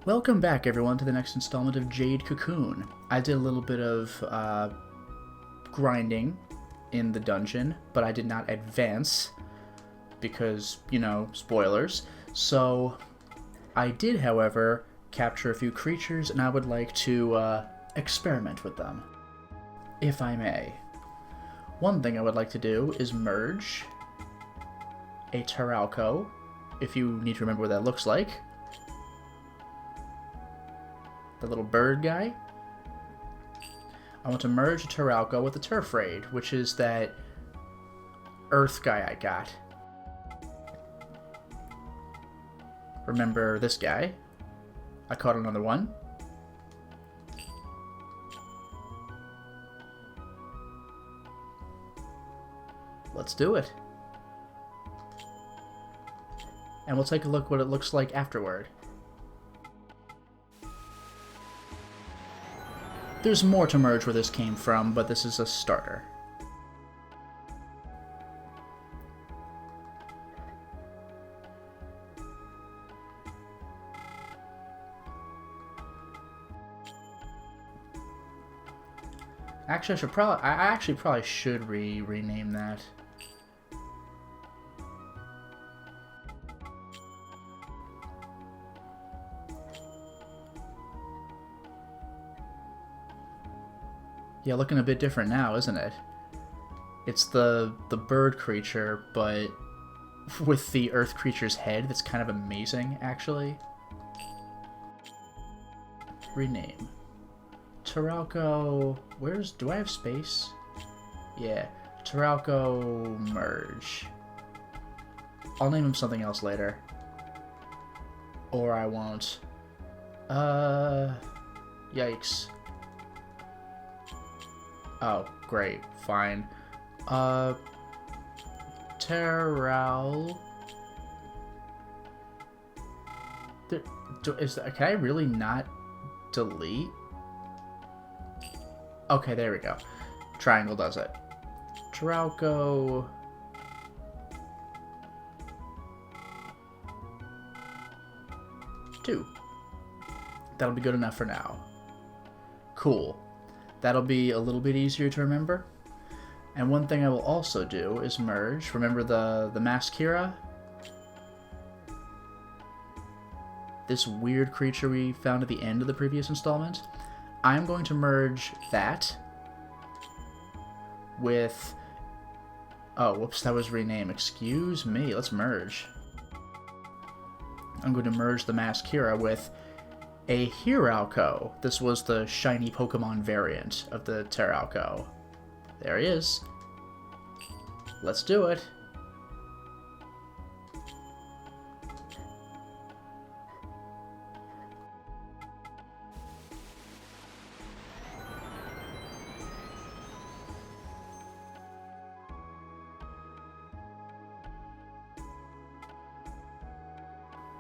Welcome back, everyone, to the next installment of Jade Cocoon. I did a little bit of grinding in the dungeon, but I did not advance because, you know, spoilers. So I did, however, capture a few creatures, and I would like to experiment with them, if I may. One thing I would like to do is merge a Taralco, if you need to remember what that looks like. The little bird guy. I want to merge a Taralco with a Turf Raid, which is that earth guy I got. Remember this guy? I caught another one. Let's do it. And we'll take a look what it looks like afterward. There's more to merge where this came from, but this is a starter. Actually, I actually probably should rename that. Yeah, looking a bit different now, isn't it? It's the bird creature, but with the earth creature's head. That's kind of amazing, actually. Rename. Taralco... do I have space? Yeah. Taralco merge. I'll name him something else later. Or I won't. Yikes. Oh, great. Fine. Terral... Can I really not delete? Okay, there we go. Triangle does it. Trauco... 2. That'll be good enough for now. Cool. That'll be a little bit easier to remember. And one thing I will also do is merge. Remember the Mascara? This weird creature we found at the end of the previous installment? I'm going to merge that with... Oh, whoops, that was rename. Excuse me, let's merge. I'm going to merge the Mascara with a Hiralco. This was the shiny Pokemon variant of the Taralco. There he is. Let's do it.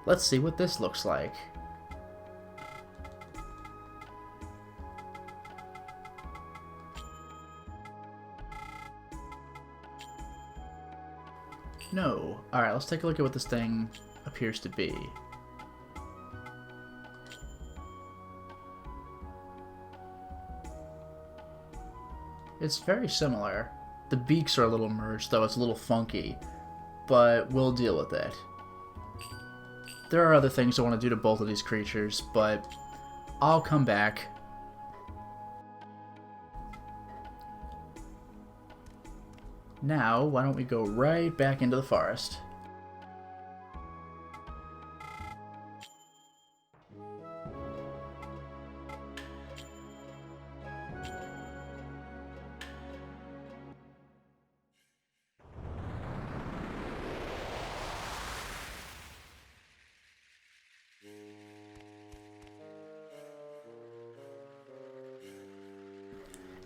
Let's see what this looks like. No. Alright, let's take a look at what this thing appears to be. It's very similar. The beaks are a little merged, though it's a little funky, but we'll deal with it. There are other things I want to do to both of these creatures, but I'll come back. Now, why don't we go right back into the forest?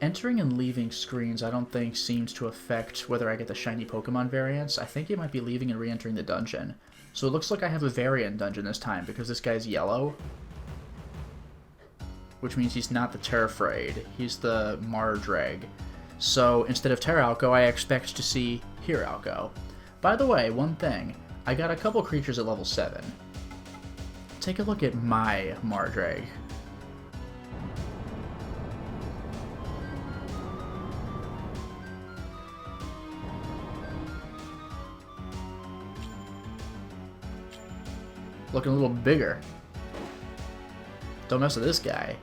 Entering and leaving screens I don't think seems to affect whether I get the shiny Pokemon variants. I think it might be leaving and re-entering the dungeon. So it looks like I have a variant dungeon this time because this guy's yellow. Which means he's not the Turf Raid, he's the Mardrag. So instead of Taralco, I expect to see Hiralco. By the way, one thing, I got a couple creatures at level 7. take a look at my Mardrag. Looking a little bigger. Don't mess with this guy.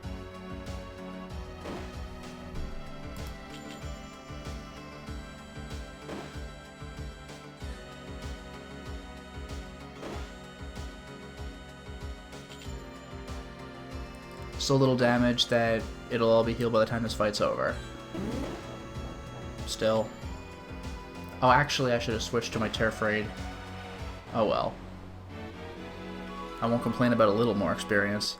So little damage that it'll all be healed by the time this fight's over. Still. Oh, actually, I should have switched to my Turf Raid. Oh well. I won't complain about a little more experience.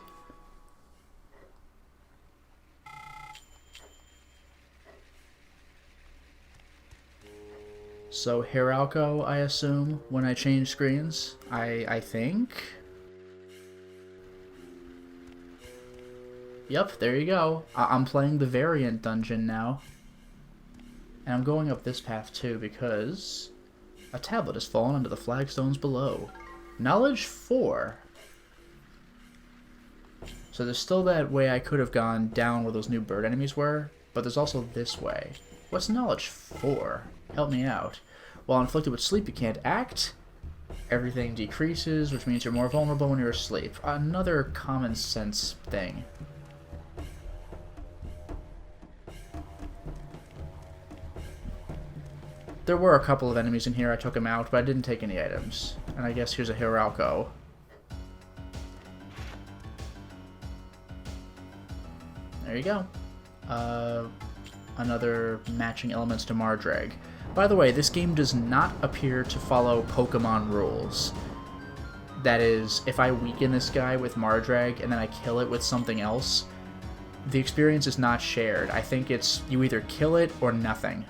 So Hiralco, I assume, when I change screens? I think? Yep, there you go. I'm playing the variant dungeon now. And I'm going up this path too because a tablet has fallen into the flagstones below. Knowledge 4. So there's still that way I could have gone down where those new bird enemies were, but there's also this way. What's knowledge 4? Help me out. While inflicted with sleep, you can't act. Everything decreases, which means you're more vulnerable when you're asleep. Another common sense thing. There were a couple of enemies in here, I took them out, but I didn't take any items. And I guess here's a Hiralco. There you go. Another matching elements to Mardrag. By the way, this game does not appear to follow Pokemon rules. That is, if I weaken this guy with Mardrag and then I kill it with something else, the experience is not shared. I think it's you either kill it or nothing.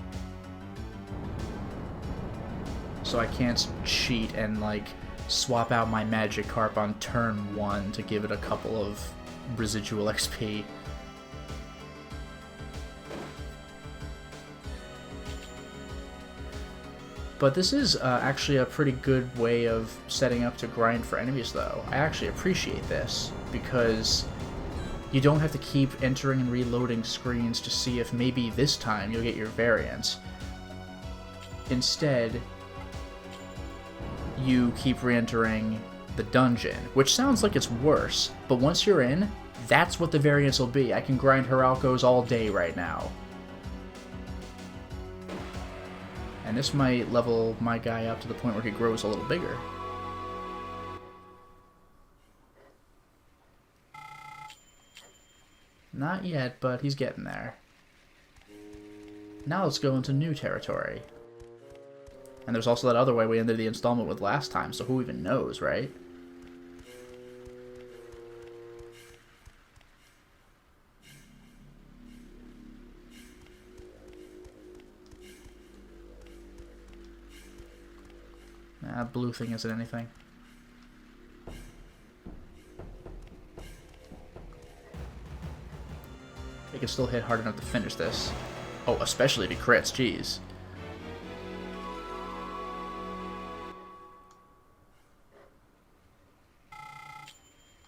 So I can't cheat and, like, swap out my Magikarp on turn 1 to give it a couple of residual XP. But this is actually a pretty good way of setting up to grind for enemies, though. I actually appreciate this, because you don't have to keep entering and reloading screens to see if maybe this time you'll get your variant. Instead, you keep re-entering the dungeon, which sounds like it's worse, but once you're in, that's what the variants will be. I can grind Hiralcos all day right now. And this might level my guy up to the point where he grows a little bigger. Not yet, but he's getting there. Now let's go into new territory. And there's also that other way we ended the installment with last time, so who even knows, right? Nah, blue thing isn't anything. It can still hit hard enough to finish this. Oh, especially if he crits, jeez.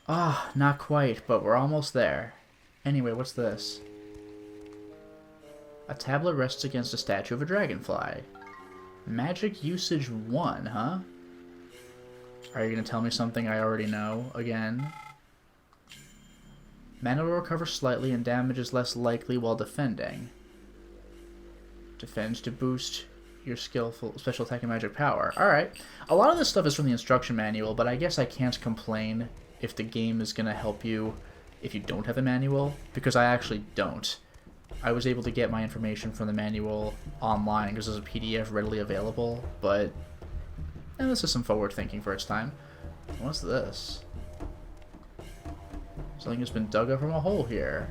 Ah, not quite, but we're almost there. Anyway, what's this? A tablet rests against a statue of a dragonfly. Magic usage 1, huh? Are you going to tell me something I already know again? Mana will recover slightly and damage is less likely while defending. Defends to boost your skillful special attack and magic power. Alright. A lot of this stuff is from the instruction manual, but I guess I can't complain if the game is going to help you if you don't have a manual, because I actually don't. I was able to get my information from the manual online because there's a PDF readily available, but this is some forward thinking for its time. What's this? Something has been dug up from a hole here.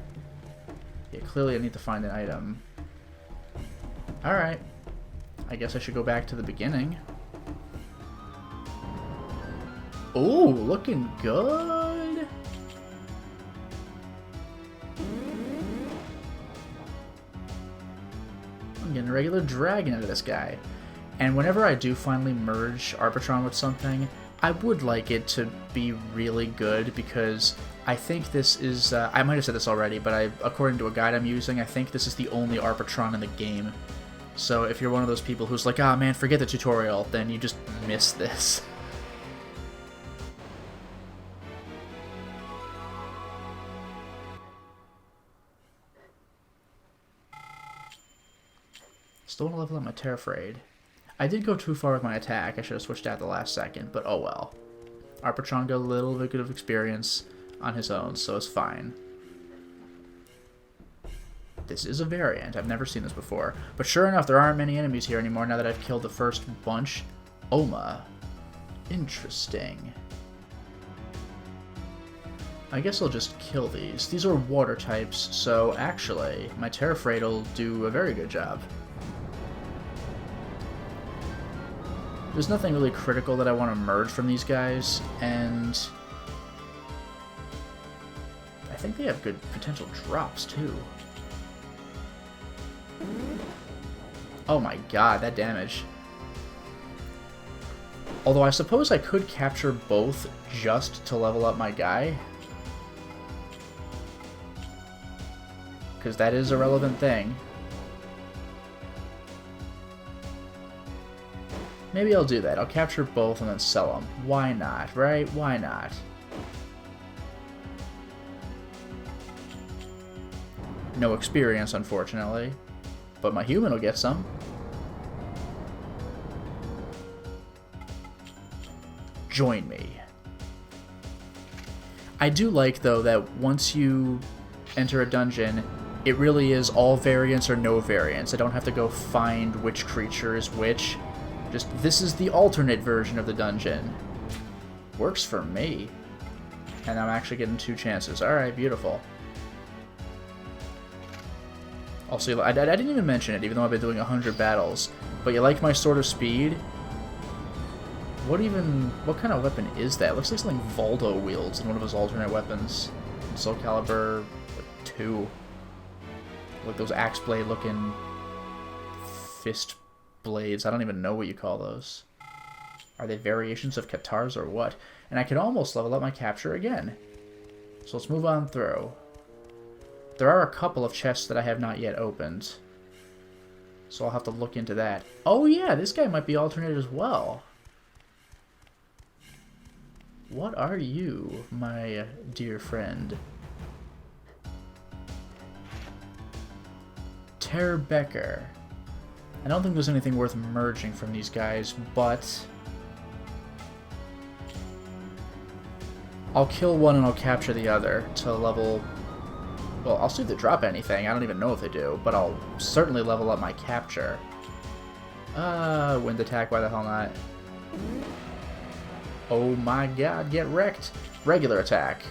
Yeah, clearly I need to find an item. Alright. I guess I should go back to the beginning. Ooh, looking good! I'm getting a regular dragon out of this guy. And whenever I do finally merge Arbitron with something, I would like it to be really good because I think this is, I might have said this already, but according to a guide I'm using, I think this is the only Arbitron in the game. So if you're one of those people who's like, ah man, forget the tutorial, then you just miss this. Still want to level up my Terrafraid. I did go too far with my attack. I should have switched out the last second, but oh well. Arbitron got a little bit of experience on his own, so it's fine. This is a variant. I've never seen this before. But sure enough, there aren't many enemies here anymore now that I've killed the first bunch. Oma. Interesting. I guess I'll just kill these. These are water types, so actually, my Terrafraid will do a very good job. There's nothing really critical that I want to merge from these guys, and I think they have good potential drops, too. Oh my god, that damage. Although I suppose I could capture both just to level up my guy. Because that is a relevant thing. Maybe I'll do that. I'll capture both and then sell them. Why not, right? Why not? No experience, unfortunately. But my human will get some. Join me. I do like, though, that once you enter a dungeon, it really is all variants or no variants. I don't have to go find which creature is which. Just, this is the alternate version of the dungeon. Works for me. And I'm actually getting 2 chances. Alright, beautiful. Also, I didn't even mention it, even though I've been doing 100 battles. But you like my Sword of Speed? What kind of weapon is that? It looks like something Voldo wields in one of his alternate weapons. Soul Calibur 2. Like those axe blade looking fist blades. I don't even know what you call those. Are they variations of Katars or what? And I could almost level up my capture again. So let's move on through. There are a couple of chests that I have not yet opened. So I'll have to look into that. Oh yeah, this guy might be alternate as well. What are you, my dear friend? Terbecker. I don't think there's anything worth merging from these guys, but I'll kill one and I'll capture the other to level... Well, I'll see if they drop anything. I don't even know if they do, but I'll certainly level up my capture. Wind attack, why the hell not? Oh my god, get wrecked! Regular attack.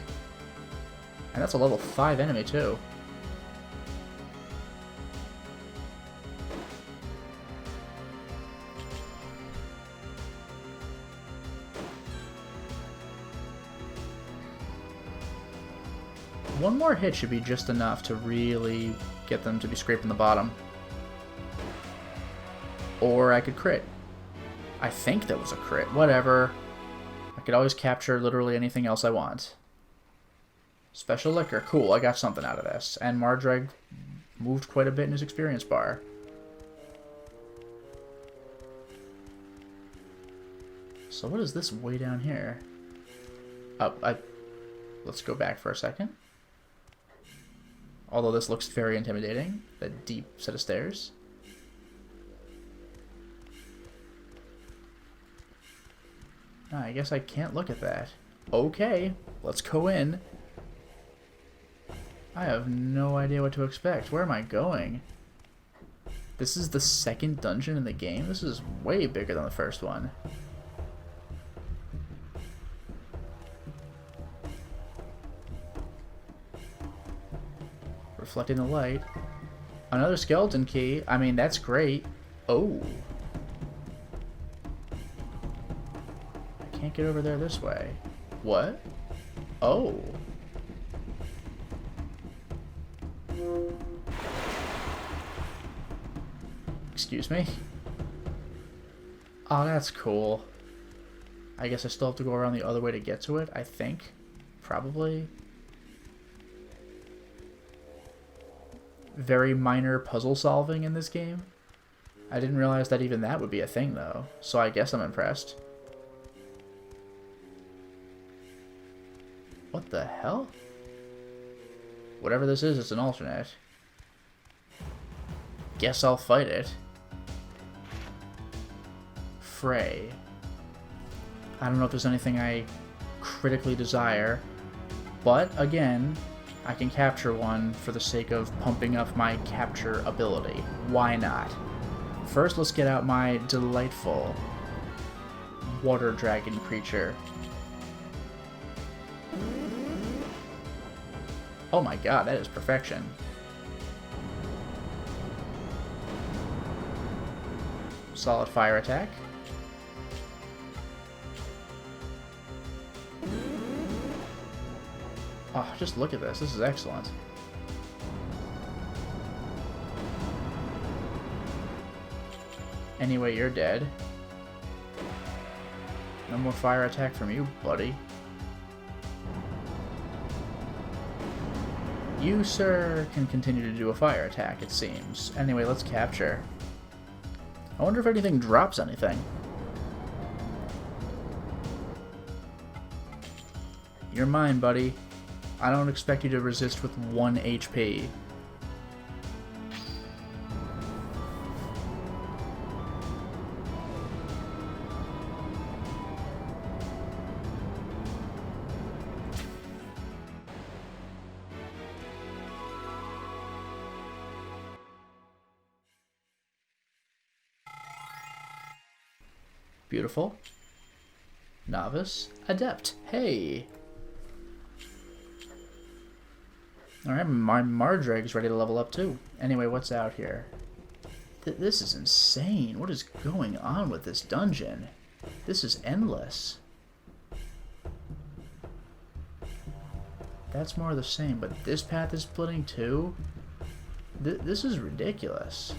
And that's a level 5 enemy, too. One more hit should be just enough to really get them to be scraping the bottom. Or I could crit. I think that was a crit. Whatever. I could always capture literally anything else I want. Special Liquor. Cool, I got something out of this. And Mardreg moved quite a bit in his experience bar. So what is this way down here? Let's go back for a second. Although this looks very intimidating, that deep set of stairs. I guess I can't look at that. Okay, let's go in. I have no idea what to expect. Where am I going? This is the second dungeon in the game? This is way bigger than the first one. Reflecting the light. Another skeleton key. I mean, that's great. Oh. I can't get over there this way. What? Oh. Excuse me? Oh, that's cool. I guess I still have to go around the other way to get to it, I think. Probably. Very minor puzzle solving in this game. I didn't realize that even that would be a thing, though. So I guess I'm impressed. What the hell? Whatever this is, it's an alternate. Guess I'll fight it. Frey. I don't know if there's anything I critically desire, but again, I can capture one for the sake of pumping up my capture ability. Why not? First, let's get out my delightful water dragon creature. Oh my god, that is perfection. Solid fire attack. Oh, just look at this. This is excellent. Anyway, you're dead. No more fire attack from you, buddy. You, sir, can continue to do a fire attack, it seems. Anyway, let's capture. I wonder if anything drops anything. You're mine, buddy. I don't expect you to resist with 1 HP. Beautiful. Novice. Adept. Hey! Alright, my Mardreg's ready to level up too. Anyway, what's out here? This is insane. What is going on with this dungeon? This is endless. That's more of the same, but this path is splitting too? This is ridiculous.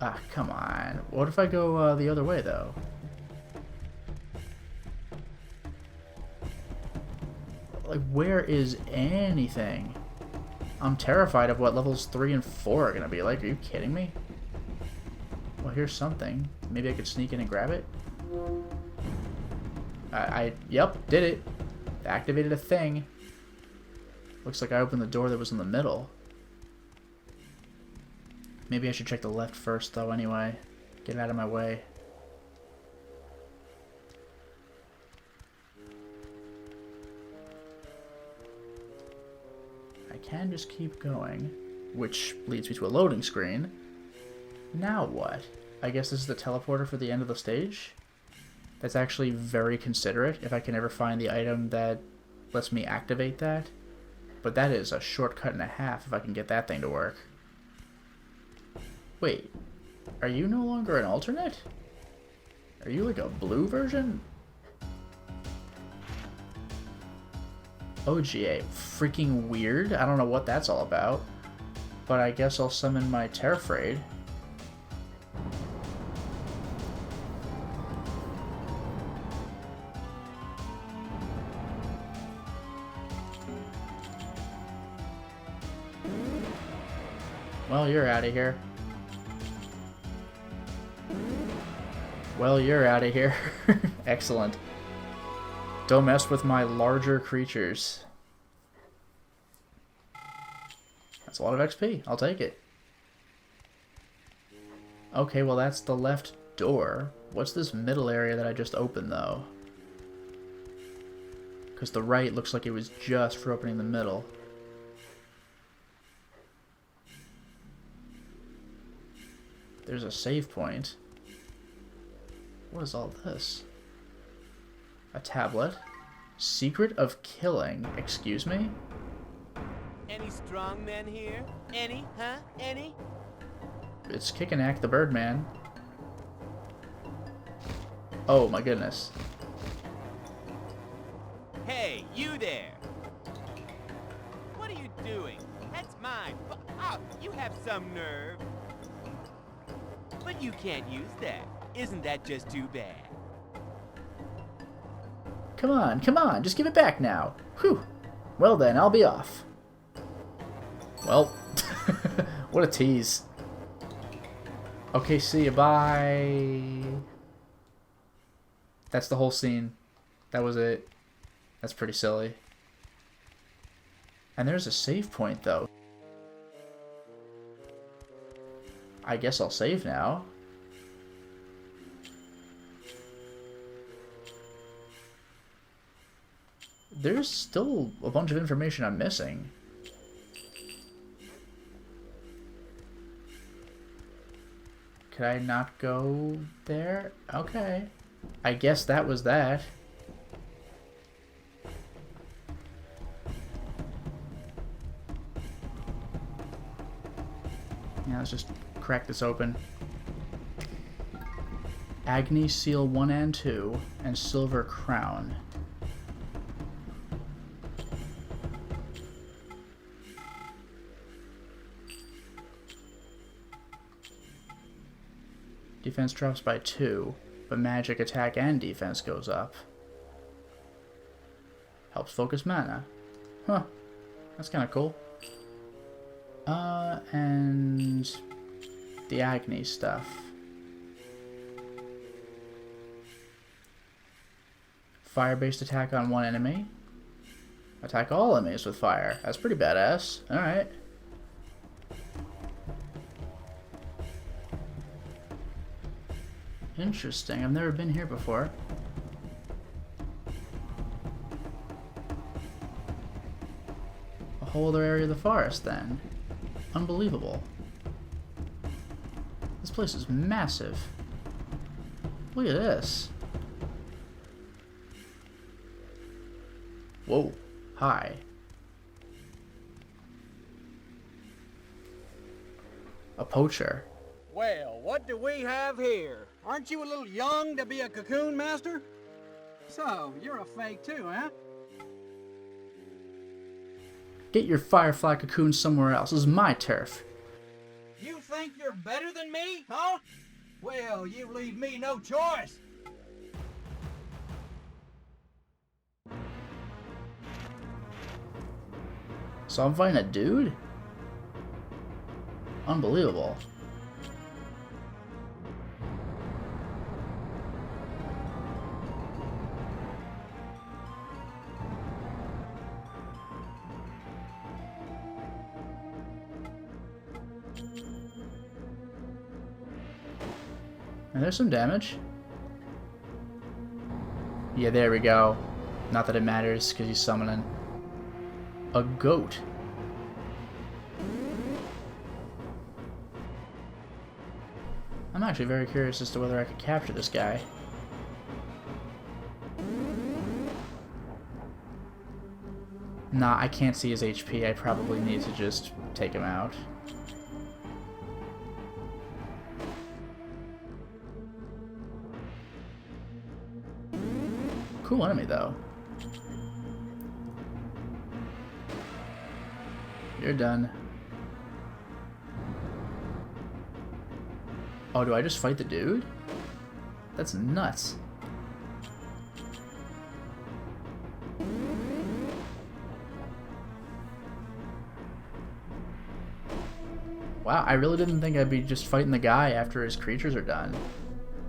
Ah, come on. What if I go the other way, though? Like, where is anything? I'm terrified of what levels 3 and 4 are gonna be like. Are you kidding me? Well, here's something. Maybe I could sneak in and grab it? Yep, did it. Activated a thing. Looks like I opened the door that was in the middle. Maybe I should check the left first, though, anyway. Get out of my way. I can just keep going, which leads me to a loading screen. Now what? I guess this is the teleporter for the end of the stage? That's actually very considerate, if I can ever find the item that lets me activate that. But that is a shortcut and a half if I can get that thing to work. Wait, are you no longer an alternate? Are you like a blue version? OGA, freaking weird. I don't know what that's all about. But I guess I'll summon my Terrafraid. Well, you're out of here. Well, you're out of here. Excellent. Don't mess with my larger creatures. That's a lot of XP. I'll take it. Okay, well that's the left door. What's this middle area that I just opened, though? Because the right looks like it was just for opening the middle. There's a save point. What is all this? A tablet. Secret of killing. Excuse me? Any strong men here? Any, huh? Any? It's Kickanak the Birdman. Oh my goodness. Hey, you there! What are you doing? That's mine. Oh, you have some nerve. But you can't use that. Isn't that just too bad? Come on, come on, just give it back now. Whew. Well then, I'll be off. Well, what a tease. Okay, see you, bye. That's the whole scene. That was it. That's pretty silly. And there's a save point, though. I guess I'll save now. There's still a bunch of information I'm missing. Could I not go there? Okay. I guess that was that. Yeah, let's just crack this open. Agni Seal 1 and 2, and Silver Crown. Defense drops by 2, but magic attack and defense goes up. Helps focus mana. Huh. That's kind of cool. And the Agni stuff. Fire-based attack on one enemy. Attack all enemies with fire. That's pretty badass. Alright. Interesting. I've never been here before. A whole other area of the forest, then. Unbelievable. This place is massive. Look at this. Whoa. Hi. A poacher. Well, what do we have here? Aren't you a little young to be a cocoon master? So, you're a fake too, huh? Get your firefly cocoon somewhere else. This is my turf. You think you're better than me, huh? Well, you leave me no choice. So I'm fighting a dude? Unbelievable. And there's some damage. Yeah, there we go. Not that it matters, because he's summoning a goat. I'm actually very curious as to whether I could capture this guy. Nah, I can't see his HP. I probably need to just take him out. Cool enemy, though. You're done. Oh, do I just fight the dude? That's nuts. Wow, I really didn't think I'd be just fighting the guy after his creatures are done.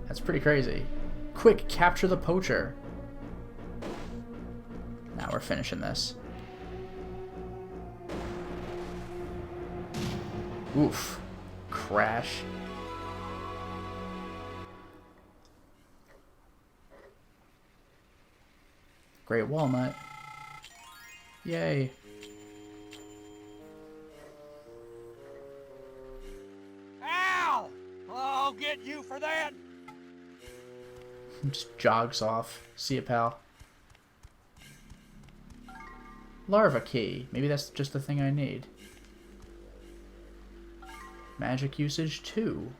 That's pretty crazy. Quick, capture the poacher. Now we're finishing this. Oof. Crash. Great walnut. Yay. Ow! I'll get you for that. Just jogs off. See ya, pal. Larva key. Maybe that's just the thing I need. Magic usage 2.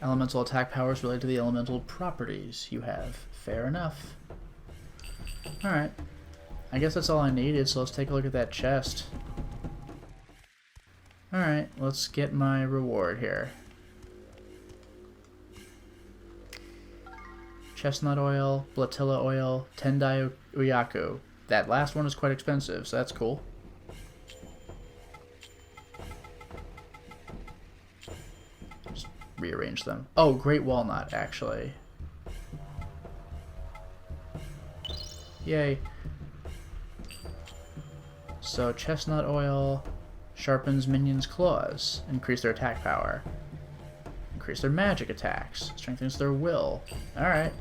Elemental attack powers related to the elemental properties you have. Fair enough. Alright. I guess that's all I needed, so let's take a look at that chest. Alright, let's get my reward here. Chestnut oil, Blatilla oil, Tendai Uyaku. That last one is quite expensive, so that's cool. Just rearrange them. Oh, Great Walnut, actually. Yay. So, chestnut oil sharpens minions' claws, increase their attack power. Increase their magic attacks, strengthens their will. Alright.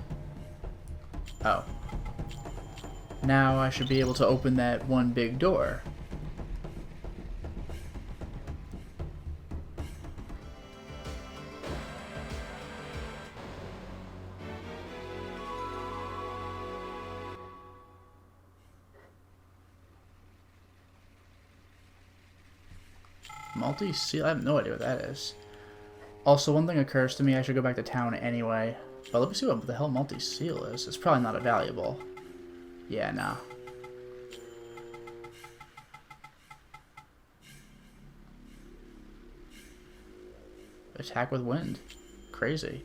Oh. Now I should be able to open that one big door. Multi-seal? I have no idea what that is. Also, one thing occurs to me, I should go back to town anyway. But let me see what the hell multi-seal is. It's probably not a valuable. Yeah, no. Attack with wind. Crazy.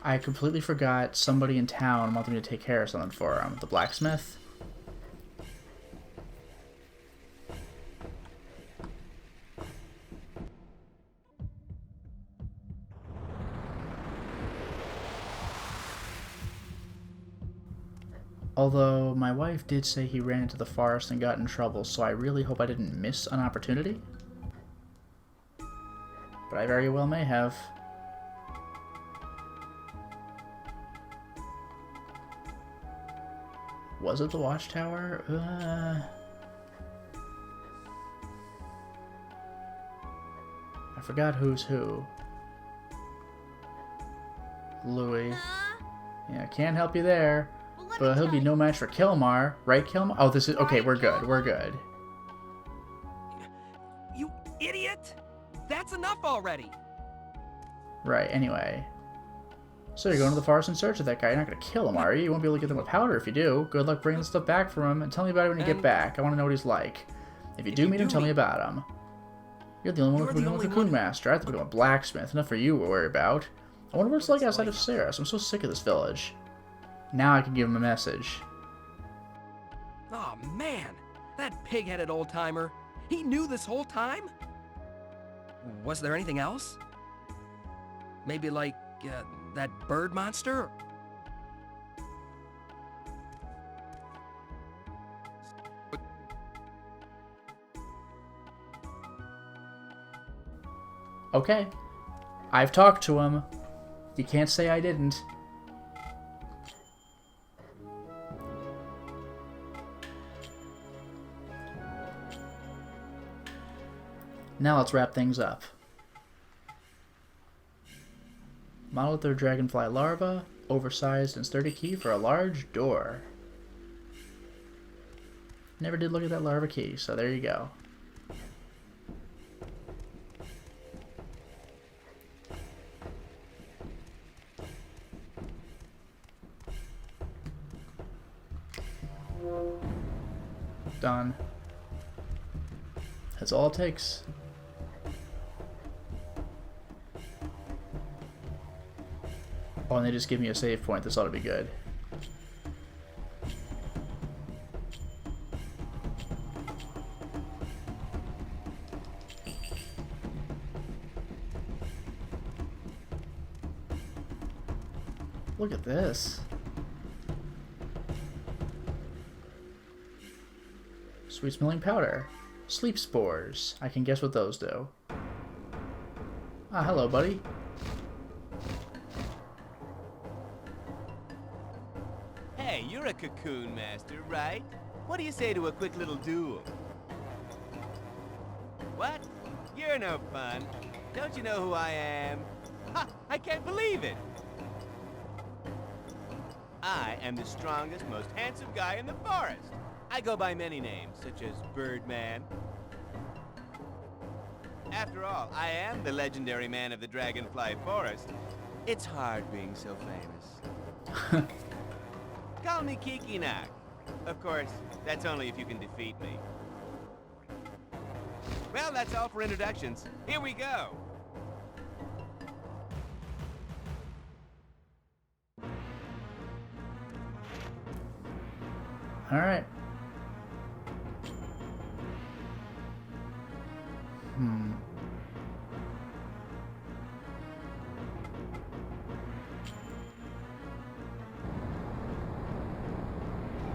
I completely forgot somebody in town wanted me to take care of something for him. The blacksmith. Although, my wife did say he ran into the forest and got in trouble, so I really hope I didn't miss an opportunity. But I very well may have. Was it the watchtower? I forgot who's who. Louis. Yeah, can't help you there. But he'll be no match for Kilmar, right, Kilmar? Oh, this is... Okay, we're good, we're good. You idiot! That's enough already! Right, anyway. So you're going to the forest in search of that guy. You're not going to kill him, are you? You won't be able to get them with powder if you do. Good luck bringing the stuff back from him, and tell me about it when you get back. I want to know what he's like. If you do meet him, tell me about him. You're the only one who can become a cocoon master. I have to become a blacksmith. Enough for you to worry about. I wonder what it's like outside of Saris. I'm so sick of this village. Now I can give him a message. Oh man, that pig-headed old-timer. He knew this whole time? Was there anything else? Maybe like, that bird monster? Okay. I've talked to him. You can't say I didn't. Now let's wrap things up. Monolith dragonfly larva, oversized and sturdy key for a large door. Never did look at that larva key, so there you go. Done. That's all it takes. Oh, and they just give me a save point. This ought to be good. Look at this. Sweet smelling powder. Sleep spores. I can guess what those do. Ah, hello, buddy. Hey, you're a cocoon master, right? What do you say to a quick little duel? What? You're no fun. Don't you know who I am? Ha! I can't believe it! I am the strongest, most handsome guy in the forest. I go by many names, such as Birdman. After all, I am the legendary man of the Dragonfly Forest. It's hard being so famous. Call me Kikinak. Of course, that's only if you can defeat me. Well, that's all for introductions. Here we go. Alright.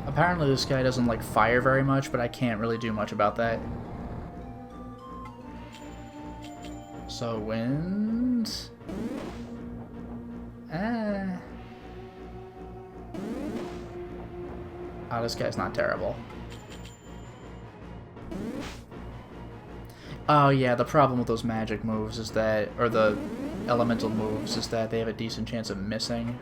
Apparently this guy doesn't like fire very much, but I can't really do much about that. So wind... Oh, this guy's not terrible. Oh yeah, the problem with those magic moves is that, or the elemental moves, is that they have a decent chance of missing.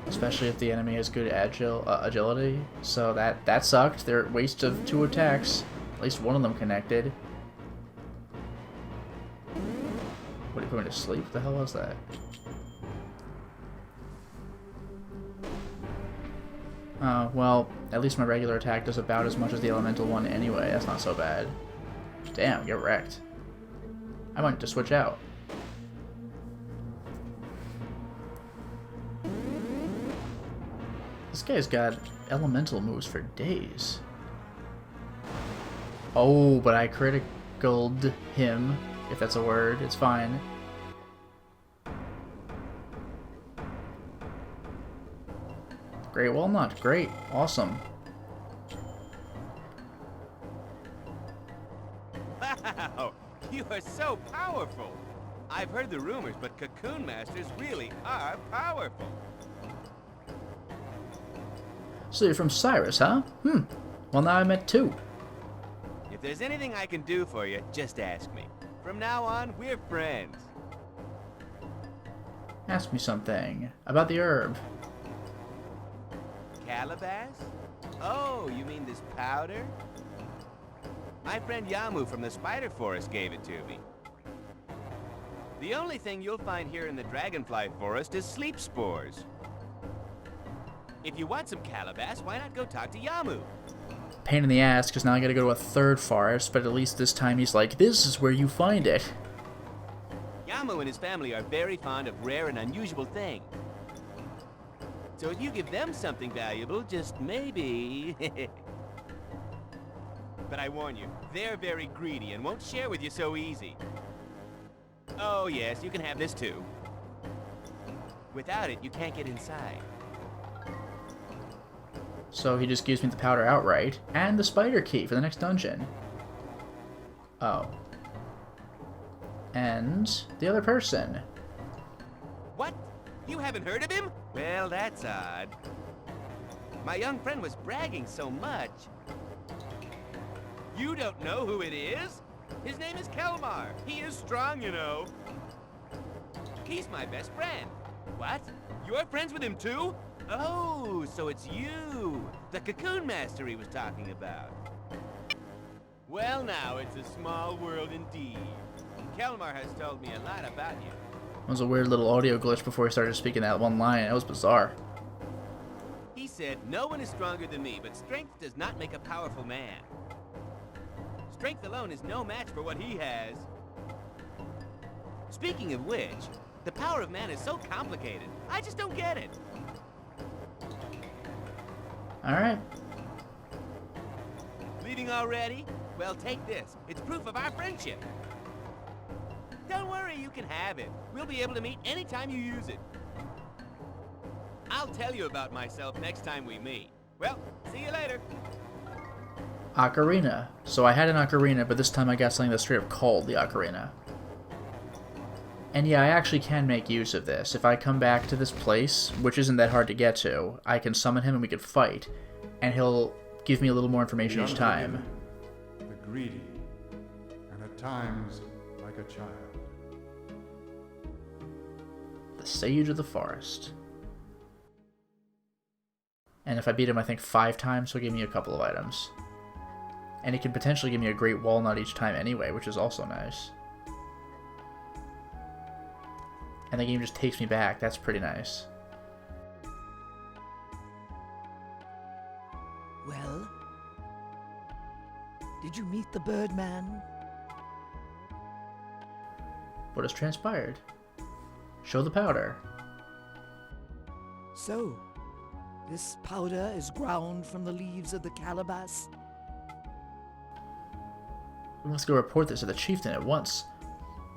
Especially if the enemy has good agility. So that sucked. They're a waste of 2 attacks. At least one of them connected. What, are you going to sleep? What the hell was that? Well, at least my regular attack does about as much as the elemental one anyway. That's not so bad. Damn, get wrecked. I might just switch out. This guy's got elemental moves for days. Oh, but I criticaled him, if that's a word. It's fine. Great walnut. Great. Awesome. Wow! You are so powerful! I've heard the rumors, but Cocoon Masters really are powerful. So you're from Cyrus, huh? Well, now I met 2. If there's anything I can do for you, just ask me. From now on, we're friends. Ask me something. About the herb. Calabash? Oh, you mean this powder? My friend Yamu from the Spider Forest gave it to me. The only thing you'll find here in the Dragonfly Forest is sleep spores. If you want some calabash, why not go talk to Yamu? Pain in the ass, because now I gotta go to a 3rd forest, but at least this time he's like, this is where you find it. Yamu and his family are very fond of rare and unusual things. So if you give them something valuable, just maybe... But I warn you, they're very greedy and won't share with you so easy. Oh yes, you can have this too. Without it, you can't get inside. So he just gives me the powder outright, and the spider key for the next dungeon. Oh. And the other person. What? You haven't heard of him? Well, that's odd. My young friend was bragging so much. You don't know who it is? His name is Kelmar. He is strong, you know. He's my best friend. What? You're friends with him too? Oh, so it's you, the Cocoon Master he was talking about. Well now, it's a small world indeed. Kelmar has told me a lot about you. It was a weird little audio glitch before he started speaking that one line. It was bizarre. He said, no one is stronger than me, but strength does not make a powerful man. Strength alone is no match for what he has. Speaking of which, the power of man is so complicated. I just don't get it. Alright. Leaving already? Well, take this. It's proof of our friendship. Don't worry, you can have it. We'll be able to meet anytime you use it. I'll tell you about myself next time we meet. Well, see you later. Ocarina. So I had an ocarina, but this time I got something that's straight up called the ocarina. And yeah, I actually can make use of this. If I come back to this place, which isn't that hard to get to, I can summon him and we can fight. And he'll give me a little more information each time. The greedy, and at times like a child. The Sage of the Forest. And if I beat him, I think 5 times, he'll give me a couple of items. And he can potentially give me a great walnut each time anyway, which is also nice. And the game just takes me back. That's pretty nice. Well? Did you meet the Birdman? What has transpired? Show the powder. So, this powder is ground from the leaves of the calabash? We must go report this to the chieftain at once.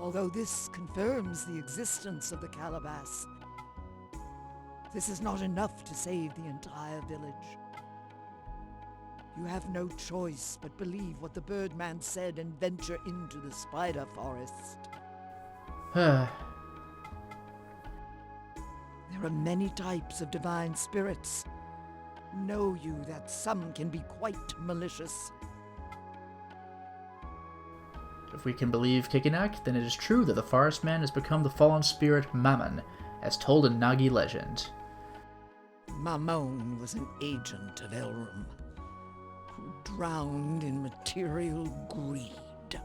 Although this confirms the existence of the calabash, this is not enough to save the entire village. You have no choice but believe what the Birdman said and venture into the Spider Forest. There are many types of divine spirits. Know you that some can be quite malicious. If we can believe Kikinak, then it is true that the forest man has become the fallen spirit Mammon, as told in Nagi legend. Mammon was an agent of Elrum, who drowned in material greed.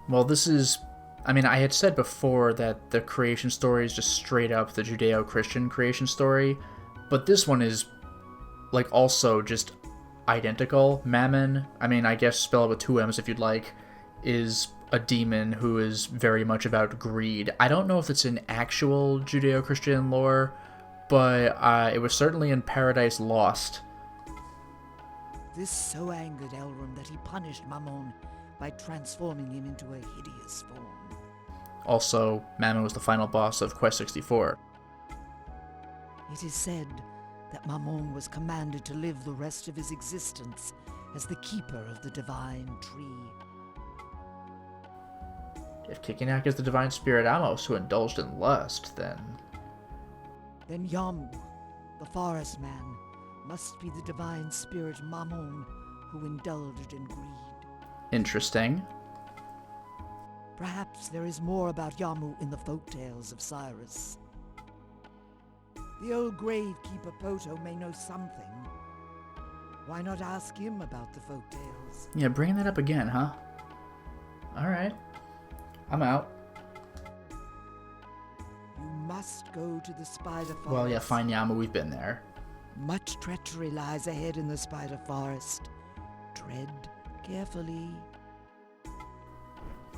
Well, this is... I mean, I had said before that the creation story is just straight up the Judeo-Christian creation story, but this one is, like, also just identical. Mammon, I mean, I guess spell it with two M's if you'd like, is a demon who is very much about greed. I don't know if it's in actual Judeo-Christian lore, but it was certainly in Paradise Lost. This so angered Elrum that he punished Mammon by transforming him into a hideous form. Also, Mammon was the final boss of Quest 64. It is said that Mammon was commanded to live the rest of his existence as the keeper of the divine tree. If Kikinak is the divine spirit Amos who indulged in lust, then Yamu, the forest man, must be the divine spirit Mammon who indulged in greed. interesting. Perhaps there is more about Yamu in the folktales of Cyrus. The old gravekeeper Poto may know something. Why not ask him about the folktales? Yeah, bringing that up again, huh? Alright. I'm out. You must go to the Spider Forest. Well, yeah, fine Yamu, we've been there. Much treachery lies ahead in the Spider Forest. Tread carefully.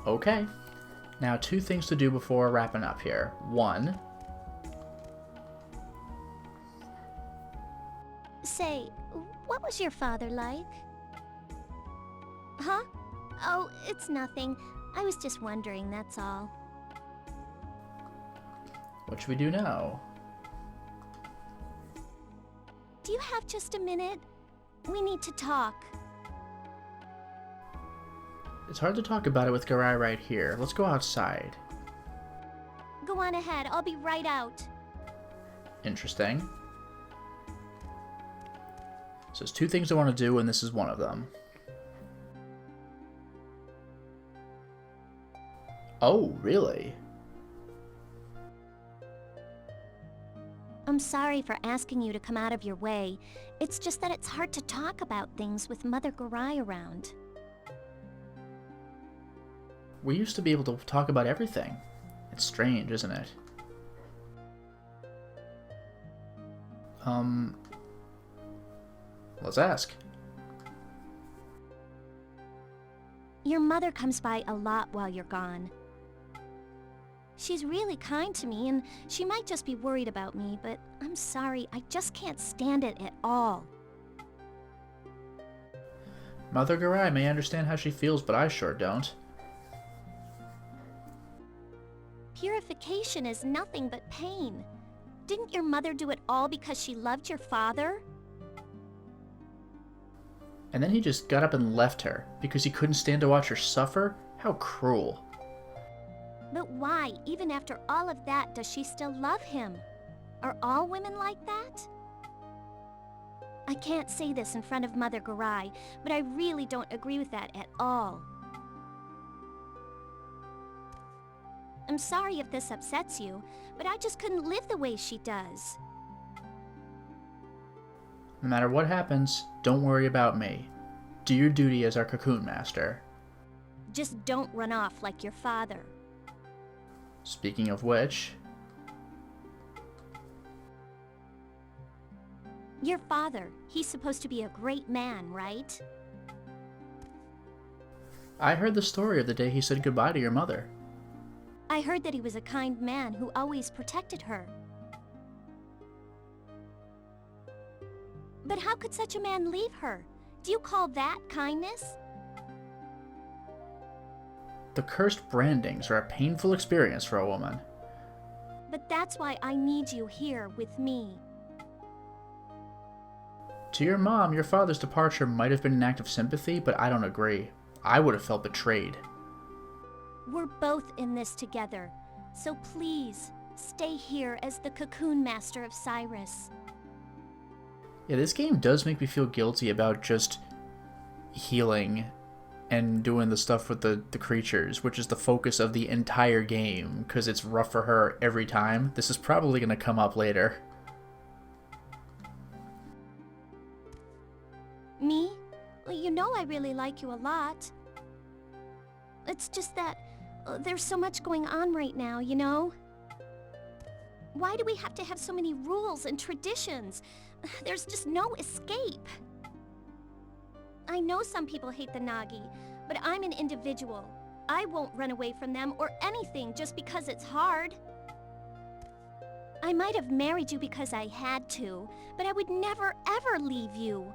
Okay. Now, two things to do before wrapping up here. One, Say, what was your father like? Huh? Oh, it's nothing. I was just wondering, that's all. what should we do now? Do you have just a minute? We need to talk. It's hard to talk about it with Garai right here. Let's go outside. Go on ahead, I'll be right out. Interesting. So there's two things I want to do, and this is one of them. Oh, really? I'm sorry for asking you to come out of your way. It's just that it's hard to talk about things with Mother Garai around. We used to be able to talk about everything. It's strange, isn't it? Let's ask. Your mother comes by a lot while you're gone. She's really kind to me, and she might just be worried about me, but I'm sorry, I just can't stand it at all. Mother Garai may understand how she feels, but I sure don't. Purification is nothing but pain. Didn't your mother do it all because she loved your father? And then he just got up and left her because he couldn't stand to watch her suffer? How cruel. But why, even after all of that, does she still love him? Are all women like that? I can't say this in front of Mother Garai, but I really don't agree with that at all. I'm sorry if this upsets you, but I just couldn't live the way she does. No matter what happens, don't worry about me. Do your duty as our cocoon master. Just don't run off like your father. Speaking of which... Your father, he's supposed to be a great man, right? I heard the story of the day he said goodbye to your mother. I heard that he was a kind man who always protected her. But how could such a man leave her? Do you call that kindness? The cursed brandings are a painful experience for a woman. But that's why I need you here with me. To your mom, your father's departure might have been an act of sympathy, but I don't agree. I would have felt betrayed. We're both in this together, so please, stay here as the Cocoon Master of Cyrus. Yeah, this game does make me feel guilty about just healing and doing the stuff with the creatures, which is the focus of the entire game, because it's rough for her every time. This is probably going to come up later. Me? Well, you know I really like you a lot. It's just that there's so much going on right now, you know? Why do we have to have so many rules and traditions? There's just no escape. I know some people hate the Nagi, but I'm an individual. I won't run away from them or anything just because it's hard. I might have married you because I had to, but I would never ever leave you.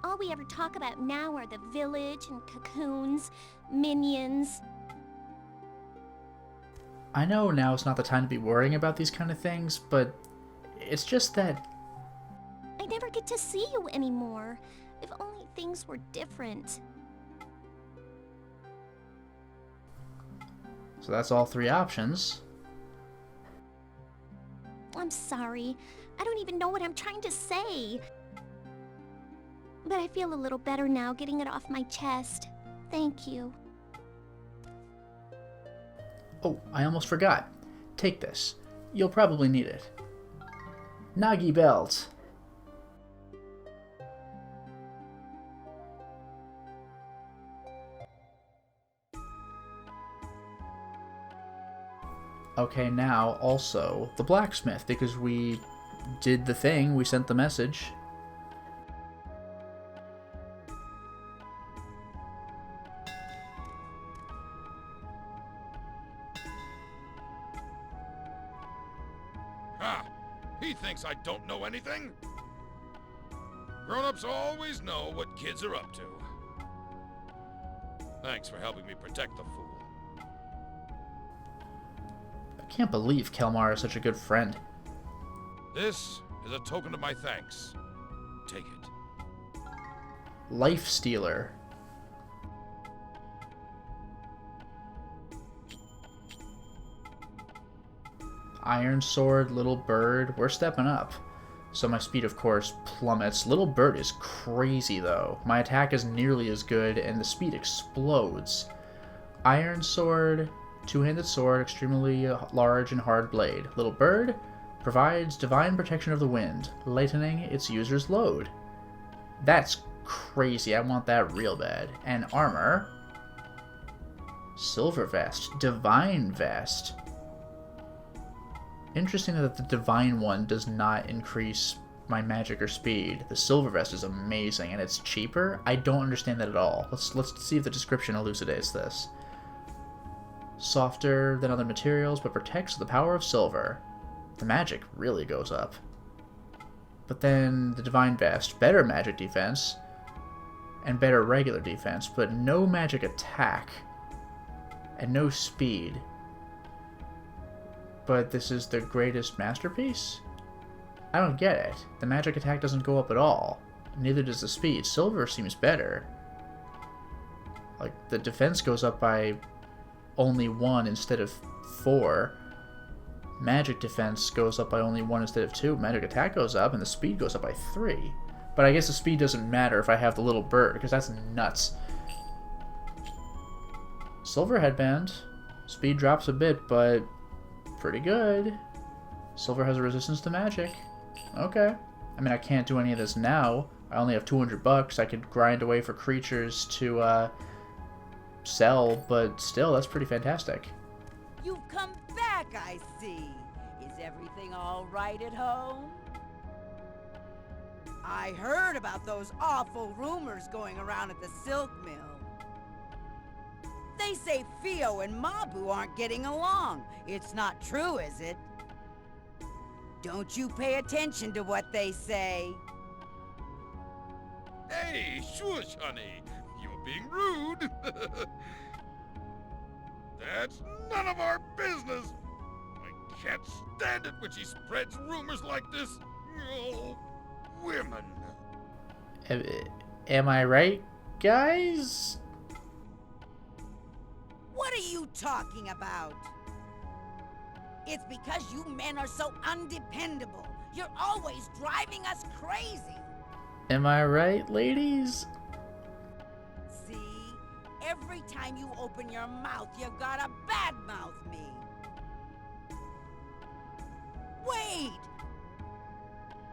All we ever talk about now are the village and cocoons, minions. I know now is not the time to be worrying about these kind of things, but it's just that... I never get to see you anymore. If only things were different. So that's all three options. I'm sorry. I don't even know what I'm trying to say. But I feel a little better now getting it off my chest. Thank you. Oh, I almost forgot. Take this. You'll probably need it. Nagi belt. Okay, now also the blacksmith, because we did the thing, we sent the message. Ha! He thinks I don't know anything? Grown-ups always know what kids are up to. Thanks for helping me protect the fool. I can't believe Kelmar is such a good friend. This is a token of my thanks. Take it. Life Stealer. Iron Sword, Little Bird. We're stepping up. So my speed, of course, plummets. Little Bird is crazy, though. My attack is nearly as good, and the speed explodes. Iron Sword, two-handed sword, extremely large and hard blade. Little Bird provides divine protection of the wind, lightening its user's load. That's crazy. I want that real bad. And armor. Silver Vest. Divine Vest. Interesting that the divine one does not increase my magic or speed. The silver vest is amazing, and it's cheaper. I don't understand that at all. Let's see if the description elucidates this. Softer than other materials, but protects the power of silver. The magic really goes up. But then the divine vest, better magic defense, and better regular defense, but no magic attack, and no speed. But this is the greatest masterpiece? I don't get it. The magic attack doesn't go up at all. Neither does the speed. Silver seems better. Like, the defense goes up by only 1 instead of 4. Magic defense goes up by only 1 instead of 2. Magic attack goes up, and the speed goes up by 3. But I guess the speed doesn't matter if I have the little bird, because that's nuts. Silver headband. Speed drops a bit, but pretty good. Silver has a resistance to magic. Okay. I mean, I can't do any of this now. I only have $200. I could grind away for creatures to sell, but still, that's pretty fantastic. You've come back, I see. Is everything all right at home? I heard about those awful rumors going around at the silk mill. They say Theo and Mabu aren't getting along. It's not true, is it? Don't you pay attention to what they say. Hey, shush, honey. You're being rude. That's none of our business. I can't stand it when she spreads rumors like this. Oh, women. Am I right, guys? What are you talking about? It's because you men are so undependable. You're always driving us crazy. Am I right, ladies? See? Every time you open your mouth, you've got to badmouth me. Wait!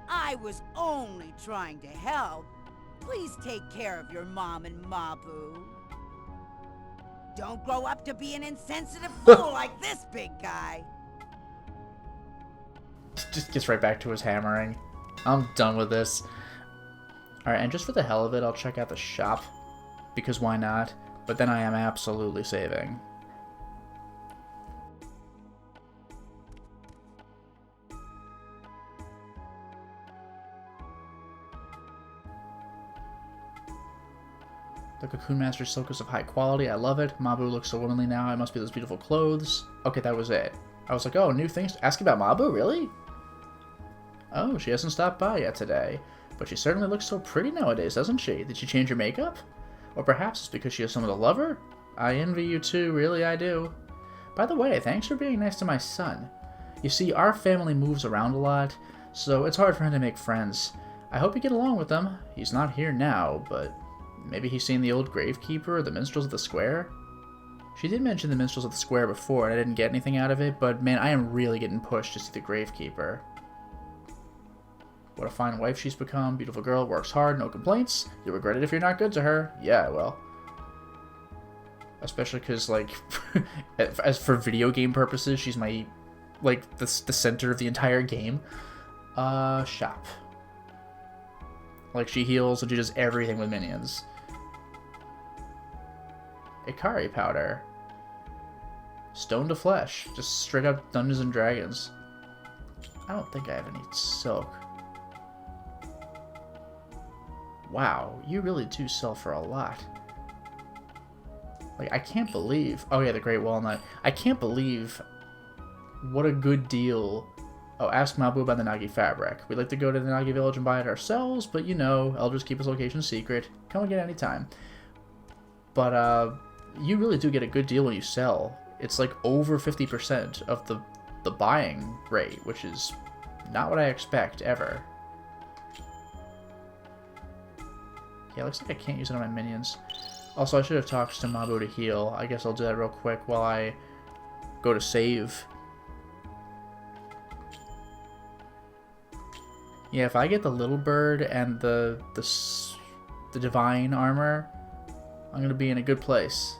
I was only trying to help. Please take care of your mom and Mabu. Don't grow up to be an insensitive fool like this big guy. Just gets right back to his hammering. I'm done with this. Alright, and just for the hell of it, I'll check out the shop. Because why not? But then I am absolutely saving. The Cocoon Master's silk is of high quality. I love it. Mabu looks so womanly now. It must be those beautiful clothes. Okay, that was it. I was like, oh, new things. Ask about Mabu? Really? Oh, she hasn't stopped by yet today. But she certainly looks so pretty nowadays, doesn't she? Did she change her makeup? Or perhaps it's because she has someone to love her? I envy you too, really I do. By the way, thanks for being nice to my son. You see, our family moves around a lot, so it's hard for him to make friends. I hope you get along with them. He's not here now, but maybe he's seen the old gravekeeper or the minstrels of the square? She did mention the minstrels of the square before, and I didn't get anything out of it, but man, I am really getting pushed to see the gravekeeper. What a fine wife she's become. Beautiful girl, works hard, no complaints. You'll regret it if you're not good to her. Yeah, I will. Especially because, like, as for video game purposes, she's my, like, the center of the entire game. Shop. Like, she heals and she does everything with minions. Ikari powder. Stone to flesh. Just straight up Dungeons and Dragons. I don't think I have any silk. Wow, you really do sell for a lot. Like, I can't believe... Oh yeah, the Great Walnut. I can't believe what a good deal... Oh, ask Mabu about the Nagi fabric. We'd like to go to the Nagi village and buy it ourselves, but you know, elders keep his location secret. Come and get it anytime. But, you really do get a good deal when you sell. It's like over 50% of the buying rate, which is not what I expect, ever. Yeah, looks like I can't use it on my minions. Also, I should have talked to Mabu to heal. I guess I'll do that real quick while I go to save. Yeah, if I get the little bird and the divine armor, I'm gonna be in a good place.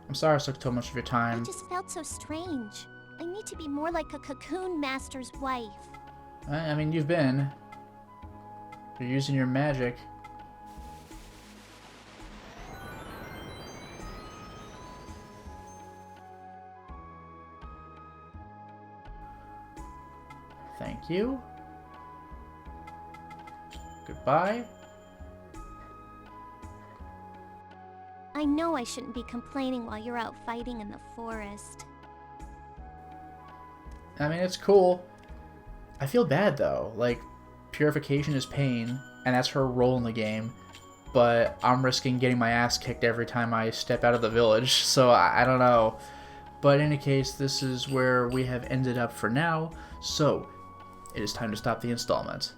I'm sorry I took so much of your time. I just felt so strange. I need to be more like a Cocoon Master's wife. I mean, you've been. You're using your magic. Thank you. Goodbye. I know I shouldn't be complaining while you're out fighting in the forest. I mean, it's cool. I feel bad, though. Like, purification is pain, and that's her role in the game. But I'm risking getting my ass kicked every time I step out of the village, so I don't know. But in any case, this is where we have ended up for now, so it is time to stop the installment.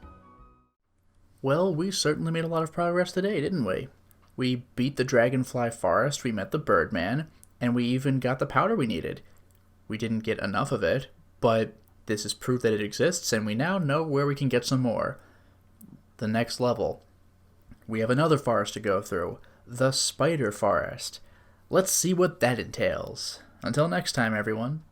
Well, we certainly made a lot of progress today, didn't we? We beat the Dragonfly Forest, we met the Birdman, and we even got the powder we needed. We didn't get enough of it, but this is proof that it exists, and we now know where we can get some more. The next level. We have another forest to go through, the Spider Forest. Let's see what that entails. Until next time, everyone.